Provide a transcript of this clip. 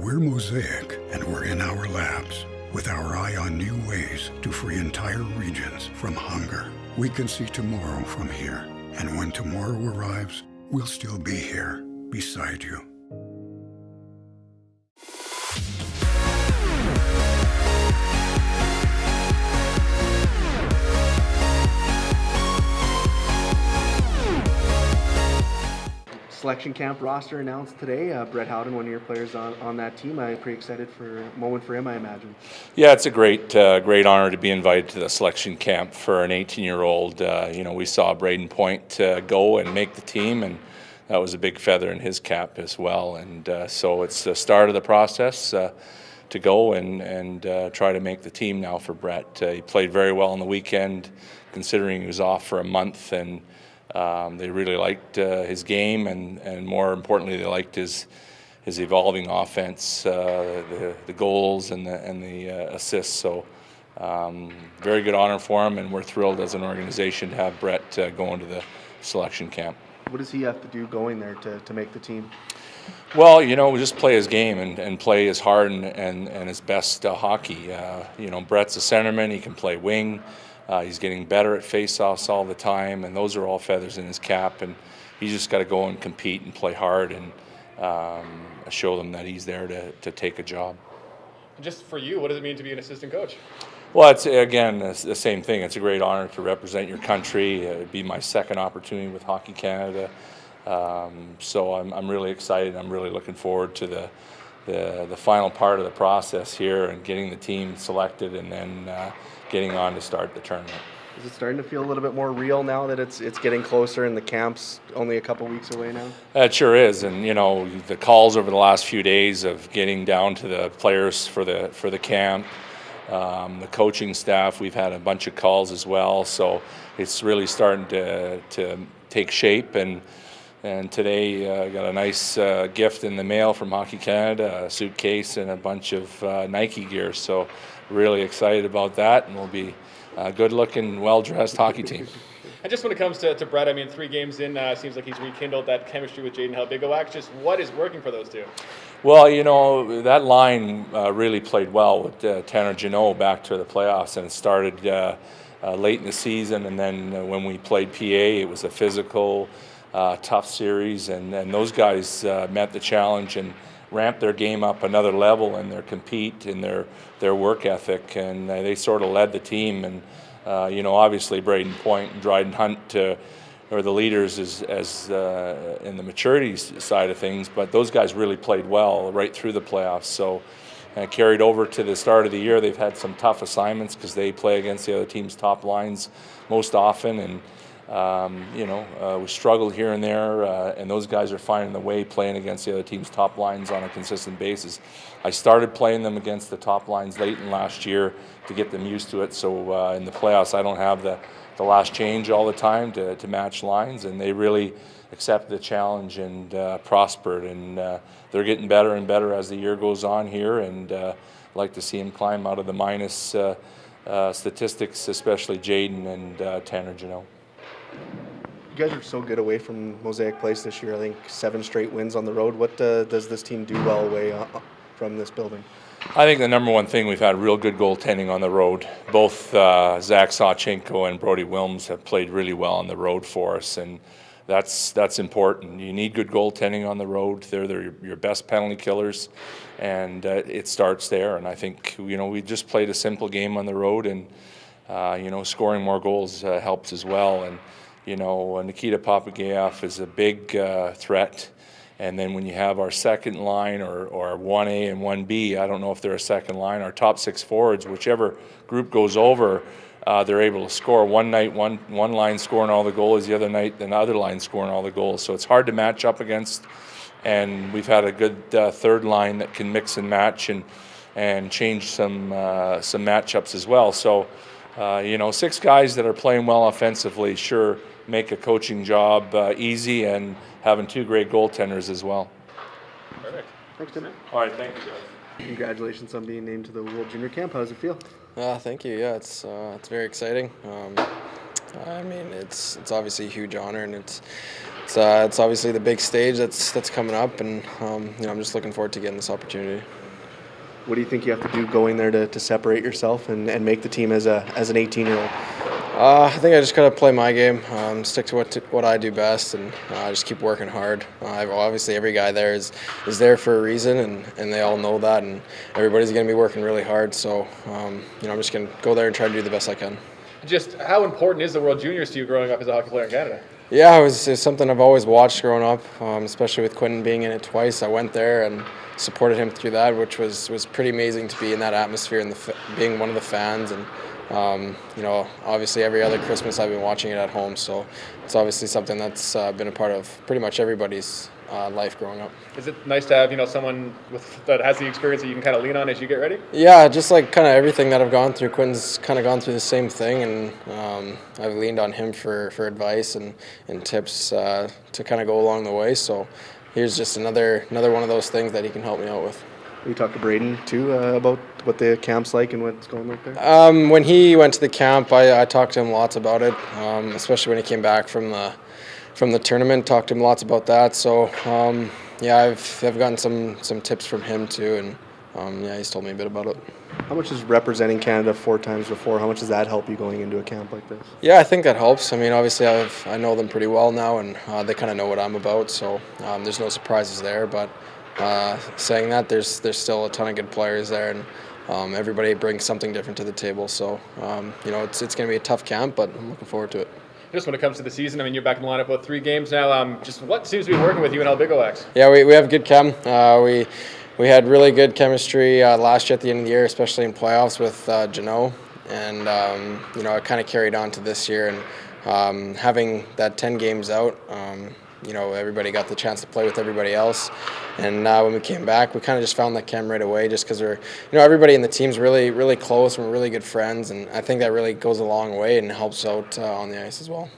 We're Mosaic, and we're in our labs with our eye on new ways to free entire regions from hunger. We can see tomorrow from here, and when tomorrow arrives, we'll still be here beside you. Selection camp roster announced today. Brett Howden, one of your players on that team. I'm pretty excited for a moment for him, I imagine. Yeah, it's a great honor to be invited to the selection camp for an 18-year-old. We saw Braden Point go and make the team, and that was a big feather in his cap as well. And so it's the start of the process to go and try to make the team now for Brett. He played very well on the weekend, considering he was off for a month, and they really liked his game, and more importantly, they liked his evolving offense, the goals and the assists. So very good honor for him, and we're thrilled as an organization to have Brett go into the selection camp. What does he have to do going there to make the team? Well, just play his game and play his hard and his best hockey. Brett's a centerman. He can play wing. He's getting better at face-offs all the time, and those are all feathers in his cap. And he's just got to go and compete and play hard and show them that he's there to take a job. Just for you, what does it mean to be an assistant coach? Well, it's, again, the same thing. It's a great honor to represent your country. It'd be my second opportunity with Hockey Canada. So I'm really excited. I'm really looking forward to the final part of the process here and getting the team selected and then getting on to start the tournament. Is it starting to feel a little bit more real now that it's getting closer and the camp's only a couple weeks away now? It sure is, and the calls over the last few days of getting down to the players for the camp, the coaching staff, we've had a bunch of calls as well, so it's really starting to take shape. And today I got a nice gift in the mail from Hockey Canada, a suitcase and a bunch of Nike gear. So really excited about that, and we'll be a good-looking, well-dressed hockey team. And just when it comes to Brett, 3 games in, seems like he's rekindled that chemistry with Jaden Halbigowak. Just what is working for those two? Well, that line really played well with Tanner Janot back to the playoffs, and it started late in the season, and then when we played PA, it was a physical, tough series, and those guys met the challenge and ramped their game up another level in their compete and their work ethic, and they sort of led the team. And obviously Braden Point and Dryden Hunt are the leaders as in the maturity side of things, but those guys really played well right through the playoffs. So carried over to the start of the year. They've had some tough assignments because they play against the other team's top lines most often, and we struggled here and there, and those guys are finding the way playing against the other team's top lines on a consistent basis. I started playing them against the top lines late in last year to get them used to it, so in the playoffs I don't have the last change all the time to match lines, and they really accepted the challenge and prospered, and they're getting better and better as the year goes on here, and I'd like to see them climb out of the minus statistics, especially Jaden and Tanner Janot. You guys are so good away from Mosaic Place this year. I think 7 straight wins on the road. What does this team do well away from this building? I think the number one thing, we've had real good goaltending on the road. Both Zach Sawchenko and Brody Wilms have played really well on the road for us, and that's important. You need good goaltending on the road. They're your best penalty killers, and it starts there. And I think we just played a simple game on the road, and scoring more goals helps as well. And Nikita Papageoff is a big threat. And then when you have our second line or 1A and 1B, I don't know if they're a second line, our top 6 forwards, whichever group goes over, they're able to score. One night, one line scoring all the goals, the other night, another line scoring all the goals. So it's hard to match up against. And we've had a good third line that can mix and match and change some matchups as well. So, 6 guys that are playing well offensively sure make a coaching job easy, and having 2 great goaltenders as well. Perfect. Thanks, Tim. All right, thank you, guys. Congratulations on being named to the World Junior Camp. How does it feel? Thank you. Yeah, it's very exciting. It's obviously a huge honor, and it's it's obviously the big stage that's coming up, and I'm just looking forward to getting this opportunity. What do you think you have to do going there to separate yourself and make the team as an 18-year-old? I think I just gotta play my game, stick to what I do best, and just keep working hard. Obviously, every guy there is there for a reason, and they all know that, and everybody's gonna be working really hard. So, I'm just gonna go there and try to do the best I can. Just how important is the World Juniors to you growing up as a hockey player in Canada? Yeah, it was something I've always watched growing up, especially with Quentin being in it twice. I went there and supported him through that, which was pretty amazing to be in that atmosphere and being one of the fans. And obviously every other Christmas I've been watching it at home, so it's obviously something that's been a part of pretty much everybody's life growing up. Is it nice to have someone that has the experience that you can kind of lean on as you get ready? Yeah, just like kind of everything that I've gone through, Quentin's kind of gone through the same thing, and I've leaned on him for advice and tips to kind of go along the way. So here's just another one of those things that he can help me out with. You talked to Braden too about what the camp's like and what's going like there? When he went to the camp, I talked to him lots about it, especially when he came back from the tournament. Talked to him lots about that. So I've gotten some tips from him too, and he's told me a bit about it. How much is representing Canada 4 times before? How much does that help you going into a camp like this? Yeah, I think that helps. I mean, obviously I know them pretty well now, and they kind of know what I'm about. So there's no surprises there, but. Saying that, there's still a ton of good players there, and everybody brings something different to the table. So it's going to be a tough camp, but I'm looking forward to it. Just when it comes to the season, I mean, you're back in the lineup about 3 games now. Just what seems to be working with you and Bigowaks? Yeah, we have good chem. We had really good chemistry last year at the end of the year, especially in playoffs with Jeannot, and it kind of carried on to this year. And having that 10 games out, everybody got the chance to play with everybody else. And when we came back, we kind of just found that chem right away, just because we're, everybody in the team's really, really close and we're really good friends. And I think that really goes a long way and helps out on the ice as well.